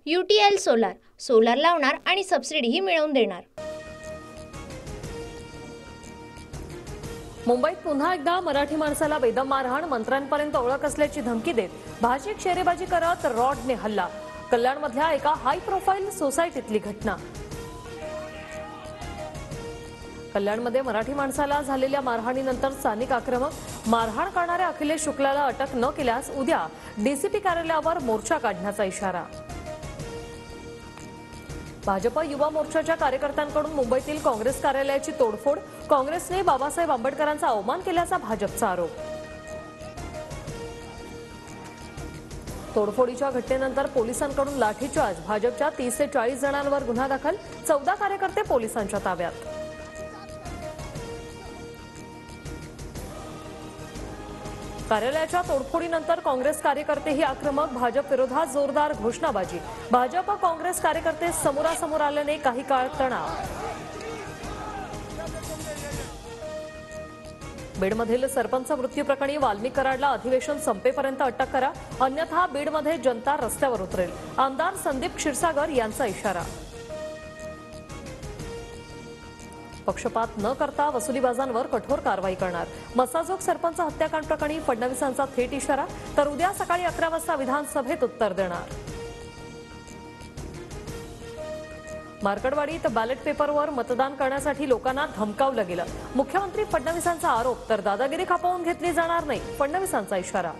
UTL solar solar लावणार आणि सबसिडीही मिळवून देणार। मुंबईत पुन्हा एकदा मराठी माणसाला बेदम मारहाण, मंत्र्यांपर्यंत ओळख असल्याची धमकी देत भाषिक शेरेबाजी करत रॉडने हल्ला। कल्याणमधल्या एका हाय प्रोफाईल सोसायटीतली घटना। कल्याणमध्ये मराठी माणसाला झालेल्या मारहाणीनंतर स्थानिक आक्रमक, मारहाण करणाऱ्या अखिलेश शुक्लाला अटक न केल्यास उद्या डीसीपी कार्यालयावर मोर्चा काढण्याचा इशारा। भाजप युवा मोर्चाच्या कार्यकर्त्यांकडून मुंबईतील काँग्रेस कार्यालयाची तोडफोड, काँग्रेसने बाबासाहेब आंबेडकरांचा अवमान केल्याचा भाजपचा आरोप। तोडफोडीच्या घटनेनंतर पोलिसांकडून लाठीचार्ज, भाजपच्या 30 ते 40 जणांवर गुन्हा दाखल, 14 कार्यकर्ते पोलिसांच्या ताब्यात। कार्यालयाच्या तोडफोडीनंतर काँग्रेस कार्यकर्तेही आक्रमक, भाजप विरोधात जोरदार घोषणाबाजी, भाजप काँग्रेस कार्यकर्ते समोरासमोर आल्याने काही काळ तणाव। बीडमधील सरपंच मृत्यू प्रकरणी वाल्मिक कराडला अधिवेशन संपेपर्यंत अटक करा, अन्यथा बीडमध्ये जनता रस्त्यावर उतरेल, आमदार संदीप क्षीरसागर यांचा इशारा। पक्षपात न करता वसुलीबाजांवर कठोर कारवाई करणार, मसाजोग सरपंच हत्याकांड प्रकरणी फडणवीसांचा थेट इशारा, तर उद्या सकाळी 11 वाजता विधानसभेत उत्तर देणार। मार्कडवाडीत बॅलेट पेपरवर मतदान करण्यासाठी लोकांना धमकावलं गेलं, मुख्यमंत्री फडणवीसांचा आरोप, तर दादागिरी खपवून घेतली जाणार नाही, फडणवीसांचा इशारा।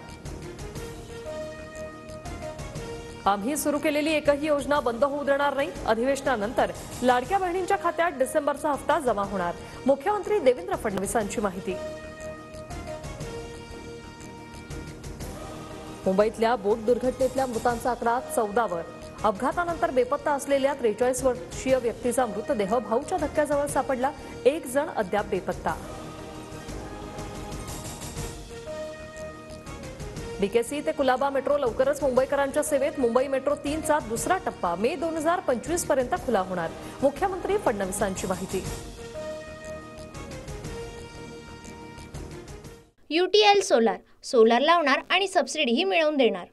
आम्ही सुरू केलेली एकही योजना बंद होऊ देणार नाही, अधिवेशनानंतर लाडक्या बहिणींच्या खात्यात डिसेंबरचा हप्ता जमा होणार, मुख्यमंत्री देवेंद्र फडणवीसांची माहिती। मुंबईतल्या बोट दुर्घटनेतल्या मृतांचा आकडा 14 वर, अपघातानंतर बेपत्ता असलेल्या 43 वर्षीय व्यक्तीचा मृतदेह भाऊच्या धक्क्याजवळ सापडला, एक जण अद्याप बेपत्ता। बीकेसी ते कुलाबा मेट्रो लवकरच मुंबईकरांच्या सेवेत, मुंबई मेट्रो 3 चा दुसरा टप्पा मे 2025 पर्यंत खुला होणार, मुख्यमंत्री फडणवीसांची माहिती। UTL सोलार सोलार लावणार आणि सबसिडीही मिळवून देणार।